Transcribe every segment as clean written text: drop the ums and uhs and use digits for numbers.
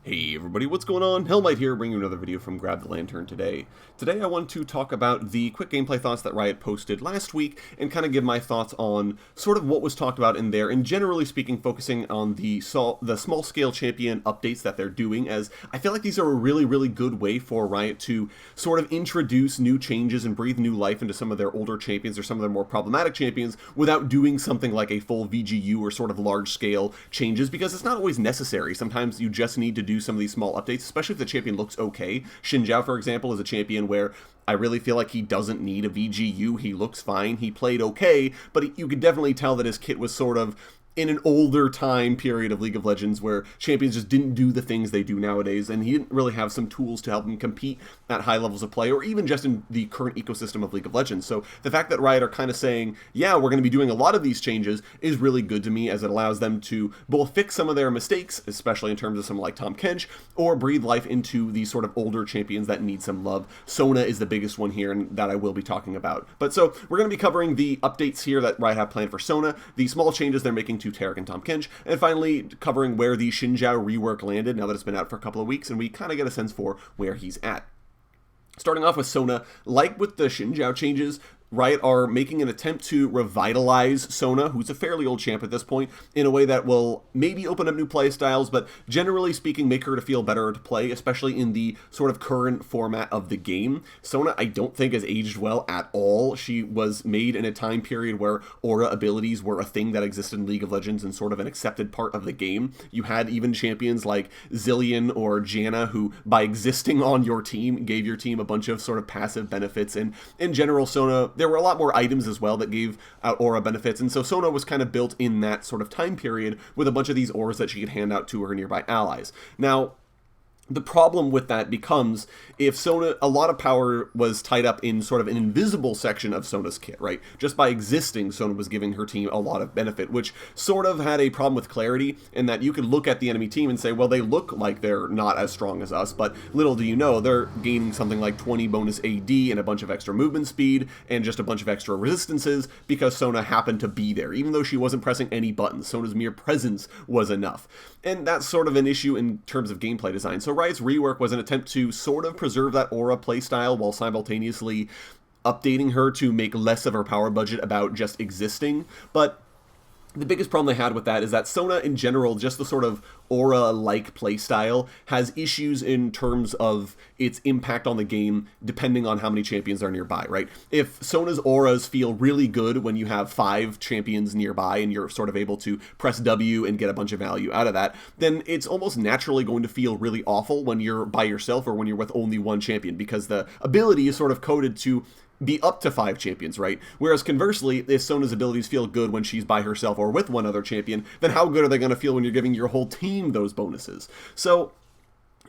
Hey everybody, what's going on? Hellmite here, bringing you another video from Grab the Lantern today. Today I want to talk about the quick gameplay thoughts that Riot posted last week and kind of give my thoughts on sort of what was talked about in there, and generally speaking focusing on the small scale champion updates that they're doing, as I feel like these are a really good way for Riot to sort of introduce new changes and breathe new life into some of their older champions or some of their more problematic champions without doing something like a full VGU or sort of large scale changes, because it's not always necessary. Sometimes you just need to do some of these small updates, especially if the champion looks okay. Xin Zhao, for example, is a champion where I really feel like he doesn't need a VGU. He looks fine. He played okay, but you could definitely tell that his kit was sort of in an older time period of League of Legends where champions just didn't do the things they do nowadays, and he didn't really have some tools to help him compete at high levels of play, or even just in the current ecosystem of League of Legends. So the fact that Riot are kind of saying, yeah, we're going to be doing a lot of these changes is really good to me, as it allows them to both fix some of their mistakes, especially in terms of someone like Tahm Kench, or breathe life into these sort of older champions that need some love. Sona is the biggest one here, and that I will be talking about. But so we're going to be covering the updates here that Riot have planned for Sona, the small changes they're making to Taric and Tahm Kench, and finally covering where the Xin Zhao rework landed now that it's been out for a couple of weeks, and we kind of get a sense for where he's at. Starting off with Sona, like with the Xin Zhao changes, Riot are making an attempt to revitalize Sona, who's a fairly old champ at this point, in a way that will maybe open up new playstyles, but generally speaking make her to feel better to play, especially in the sort of current format of the game. Sona, I don't think, has aged well at all. She was made in a time period where aura abilities were a thing that existed in League of Legends and sort of an accepted part of the game. You had even champions like Zillion or Janna who, by existing on your team, gave your team a bunch of sort of passive benefits, and in general, Sona, there were a lot more items as well that gave out aura benefits, and so Sona was kind of built in that sort of time period with a bunch of these auras that she could hand out to her nearby allies. Now, the problem with that becomes if Sona, a lot of power was tied up in sort of an invisible section of Sona's kit, right? Just by existing, Sona was giving her team a lot of benefit, which sort of had a problem with clarity in that you could look at the enemy team and say, well, they look like they're not as strong as us, but little do you know, they're gaining something like 20 bonus AD and a bunch of extra movement speed and just a bunch of extra resistances because Sona happened to be there. Even though she wasn't pressing any buttons, Sona's mere presence was enough. And that's sort of an issue in terms of gameplay design. So Riot's rework was an attempt to sort of preserve that aura playstyle while simultaneously updating her to make less of her power budget about just existing. But the biggest problem they had with that is that Sona in general, just the sort of aura-like playstyle, has issues in terms of its impact on the game depending on how many champions are nearby, right? If Sona's auras feel really good when you have 5 champions nearby and you're sort of able to press W and get a bunch of value out of that, then it's almost naturally going to feel really awful when you're by yourself or when you're with only one champion, because the ability is sort of coded to be up to 5 champions, right? Whereas conversely, if Sona's abilities feel good when she's by herself or with one other champion, then how good are they going to feel when you're giving your whole team those bonuses? So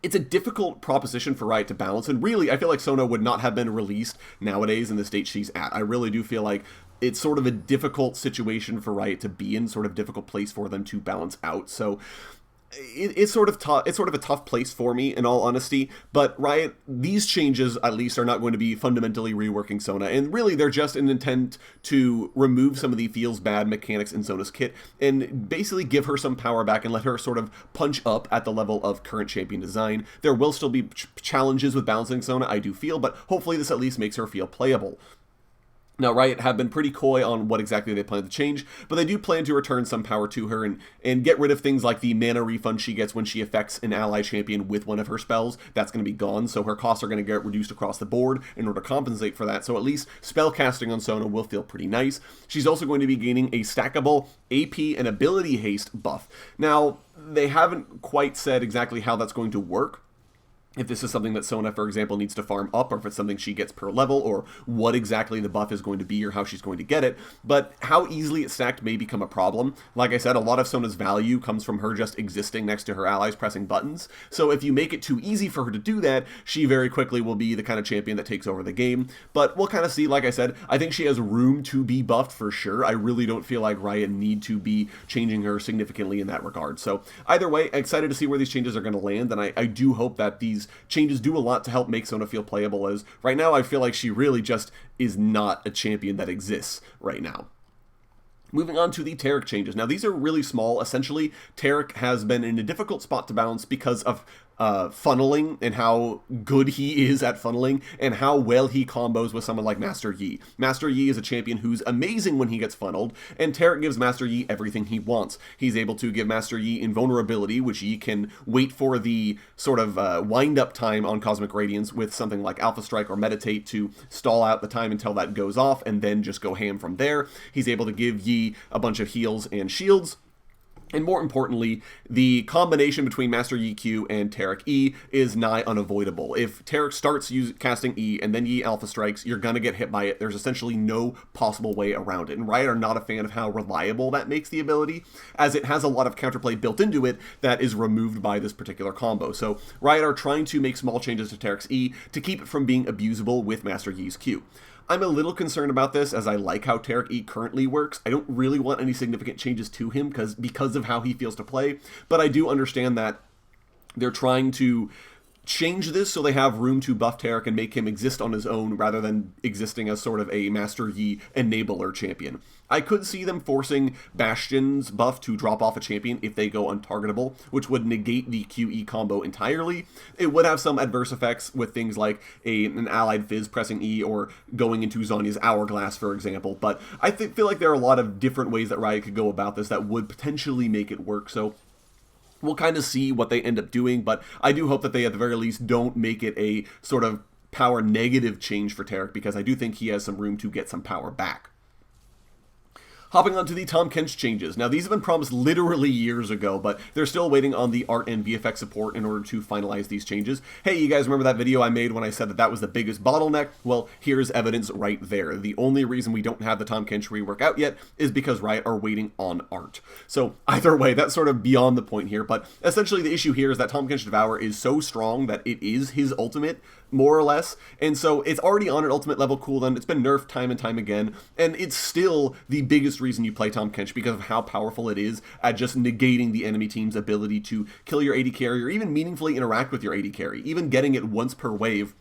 it's a difficult proposition for Riot to balance, and really, I feel like Sona would not have been released nowadays in the state she's at. I really do feel like it's sort of a difficult situation for Riot to be in, sort of difficult place for them to balance out. So it's sort of tough. It's sort of a tough place for me, in all honesty. But Riot, these changes at least are not going to be fundamentally reworking Sona, and really they're just an intent to remove some of the feels bad mechanics in Sona's kit and basically give her some power back and let her sort of punch up at the level of current champion design. There will still be challenges with balancing Sona, I do feel, but hopefully this at least makes her feel playable. Now, Riot have been pretty coy on what exactly they plan to change, but they do plan to return some power to her and get rid of things like the mana refund she gets when she affects an ally champion with one of her spells. That's going to be gone, so her costs are going to get reduced across the board in order to compensate for that, so at least spell casting on Sona will feel pretty nice. She's also going to be gaining a stackable AP and ability haste buff. Now, they haven't quite said exactly how that's going to work, if this is something that Sona, for example, needs to farm up, or if it's something she gets per level, or what exactly the buff is going to be, or how she's going to get it. But how easily it's stacked may become a problem. Like I said, a lot of Sona's value comes from her just existing next to her allies pressing buttons. So if you make it too easy for her to do that, she very quickly will be the kind of champion that takes over the game. But we'll kind of see. Like I said, I think she has room to be buffed for sure. I really don't feel like Riot need to be changing her significantly in that regard. So either way, excited to see where these changes are going to land, and I do hope that these changes do a lot to help make Sona feel playable, as right now I feel like she really just is not a champion that exists right now. Moving on to the Taric changes. Now, these are really small. Essentially, Taric has been in a difficult spot to balance because of funneling and how good he is at funneling and how well he combos with someone like Master Yi. Master Yi is a champion who's amazing when he gets funneled, and Taric gives Master Yi everything he wants. He's able to give Master Yi invulnerability, which Yi can wait for the sort of wind-up time on Cosmic Radiance with something like Alpha Strike or Meditate to stall out the time until that goes off, and then just go ham from there. He's able to give Yi a bunch of heals and shields. And more importantly, the combination between Master Yi Q and Taric E is nigh unavoidable. If Taric starts casting E and then Yi Alpha Strikes, you're going to get hit by it. There's essentially no possible way around it. And Riot are not a fan of how reliable that makes the ability, as it has a lot of counterplay built into it that is removed by this particular combo. So Riot are trying to make small changes to Taric's E to keep it from being abusable with Master Yi's Q. I'm a little concerned about this, as I like how Taric E currently works. I don't really want any significant changes to him because of how he feels to play, but I do understand that they're trying to change this so they have room to buff Taric and make him exist on his own rather than existing as sort of a Master Yi enabler champion. I could see them forcing Bastion's buff to drop off a champion if they go untargetable, which would negate the QE combo entirely. It would have some adverse effects with things like an allied Fizz pressing E or going into Zhonya's Hourglass, for example, but I feel like there are a lot of different ways that Riot could go about this that would potentially make it work, so we'll kind of see what they end up doing, but I do hope that they at the very least don't make it a sort of power negative change for Taric, because I do think he has some room to get some power back. Hopping on to the Tahm Kench changes. Now, these have been promised literally years ago, but they're still waiting on the art and VFX support in order to finalize these changes. Hey, you guys remember that video I made when I said that that was the biggest bottleneck? Well, here's evidence right there. The only reason we don't have the Tahm Kench rework out yet is because Riot are waiting on art. So either way, that's sort of beyond the point here, but essentially the issue here is that Tahm Kench Devour is so strong that it is his ultimate, more or less, and so it's already on an ultimate level cooldown. It's been nerfed time and time again, and it's still the biggest reason you play Tahm Kench because of how powerful it is at just negating the enemy team's ability to kill your AD carry or even meaningfully interact with your AD carry. Even getting it once per wave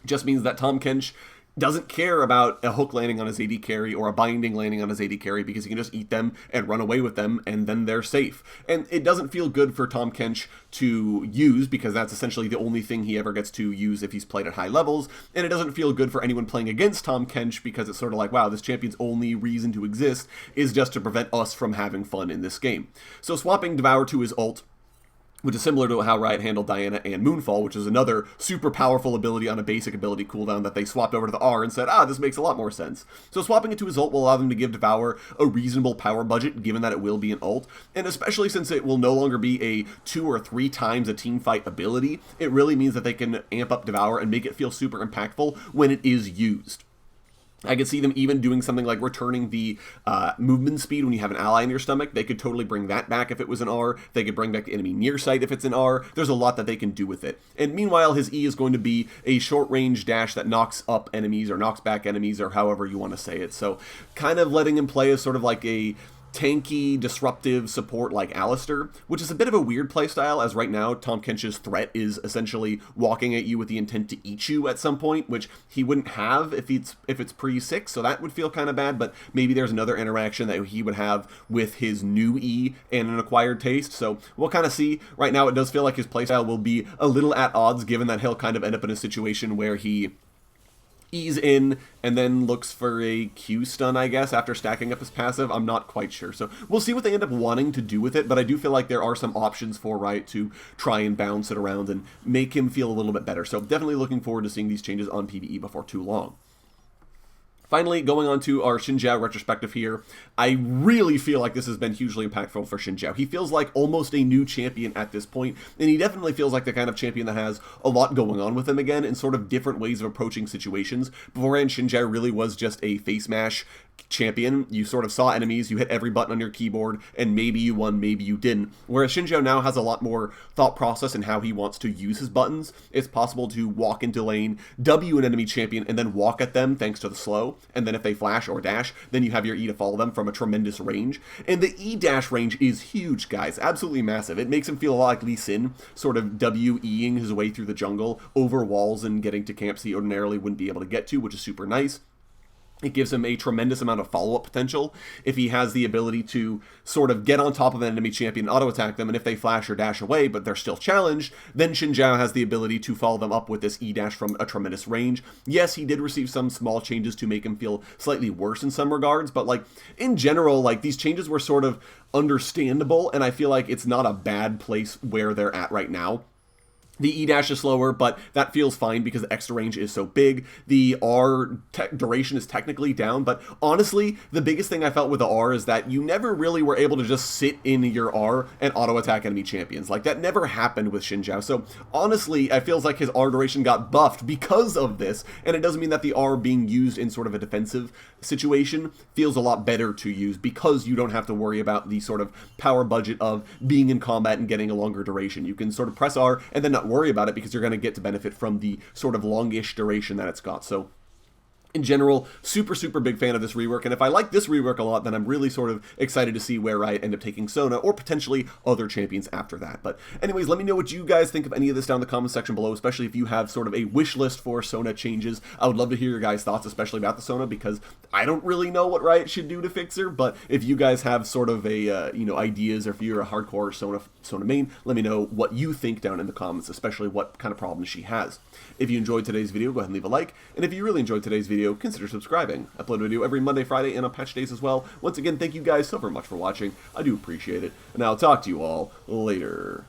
just means that Tahm Kench doesn't care about a hook landing on his AD carry or a binding landing on his AD carry because he can just eat them and run away with them and then they're safe. And it doesn't feel good for Tahm Kench to use because that's essentially the only thing he ever gets to use if he's played at high levels. And it doesn't feel good for anyone playing against Tahm Kench because it's sort of like, wow, this champion's only reason to exist is just to prevent us from having fun in this game. So swapping Devour to his ult, which is similar to how Riot handled Diana and Moonfall, which is another super powerful ability on a basic ability cooldown that they swapped over to the R and said, this makes a lot more sense. So swapping it to his ult will allow them to give Devour a reasonable power budget, given that it will be an ult, and especially since it will no longer be a 2 or 3 times a team fight ability, it really means that they can amp up Devour and make it feel super impactful when it is used. I could see them even doing something like returning the movement speed when you have an ally in your stomach. They could totally bring that back if it was an R. They could bring back the enemy near sight if it's an R. There's a lot that they can do with it. And meanwhile, his E is going to be a short-range dash that knocks up enemies or knocks back enemies or however you want to say it. So kind of letting him play as sort of like a tanky, disruptive support like Alistar, which is a bit of a weird playstyle, as right now Tahm Kench's threat is essentially walking at you with the intent to eat you at some point, which he wouldn't have if it's pre-6, so that would feel kind of bad, but maybe there's another interaction that he would have with his new E and an acquired taste, so we'll kind of see. Right now it does feel like his playstyle will be a little at odds, given that he'll kind of end up in a situation where he E's in and then looks for a Q stun, I guess, after stacking up his passive. I'm not quite sure. So we'll see what they end up wanting to do with it, but I do feel like there are some options for Riot to try and bounce it around and make him feel a little bit better. So definitely looking forward to seeing these changes on PvE before too long. Finally, going on to our Xin Zhao retrospective here, I really feel like this has been hugely impactful for Xin Zhao. He feels like almost a new champion at this point, and he definitely feels like the kind of champion that has a lot going on with him again in sort of different ways of approaching situations. Beforehand, Xin Zhao really was just a face mash champion. You sort of saw enemies, you hit every button on your keyboard, and maybe you won, maybe you didn't. Whereas Xin Zhao now has a lot more thought process in how he wants to use his buttons. It's possible to walk into lane, W an enemy champion, and then walk at them thanks to the slow, and then if they flash or dash, then you have your E to follow them from a tremendous range. And the E dash range is huge, guys, absolutely massive. It makes him feel a lot like Lee Sin, sort of W-E-ing his way through the jungle, over walls and getting to camps he ordinarily wouldn't be able to get to, which is super nice. It gives him a tremendous amount of follow-up potential if he has the ability to sort of get on top of an enemy champion and auto-attack them, and if they flash or dash away, but they're still challenged, then Xin Zhao has the ability to follow them up with this E-dash from a tremendous range. Yes, he did receive some small changes to make him feel slightly worse in some regards, but, like, in general, like, these changes were sort of understandable, and I feel like it's not a bad place where they're at right now. The E-dash is slower, but that feels fine because the extra range is so big. The R duration is technically down, but honestly, the biggest thing I felt with the R is that you never really were able to just sit in your R and auto-attack enemy champions. Like, that never happened with Xin Zhao. So, honestly, it feels like his R duration got buffed because of this, and it doesn't mean that the R being used in sort of a defensive situation feels a lot better to use because you don't have to worry about the sort of power budget of being in combat and getting a longer duration. You can sort of press R and then not worry about it because you're going to get to benefit from the sort of longish duration that it's got. So in general, super big fan of this rework, and if I like this rework a lot, then I'm really sort of excited to see where Riot end up taking Sona, or potentially other champions after that. But anyways, let me know what you guys think of any of this down in the comment section below, especially if you have sort of a wish list for Sona changes. I would love to hear your guys' thoughts, especially about the Sona, because I don't really know what Riot should do to fix her, but if you guys have sort of a, ideas, or if you're a hardcore Sona main, let me know what you think down in the comments, especially what kind of problems she has. If you enjoyed today's video, go ahead and leave a like, and if you really enjoyed today's video, consider subscribing. I upload a video every Monday, Friday, and on patch days as well. Once again, thank you guys so very much for watching. I do appreciate it, and I'll talk to you all later.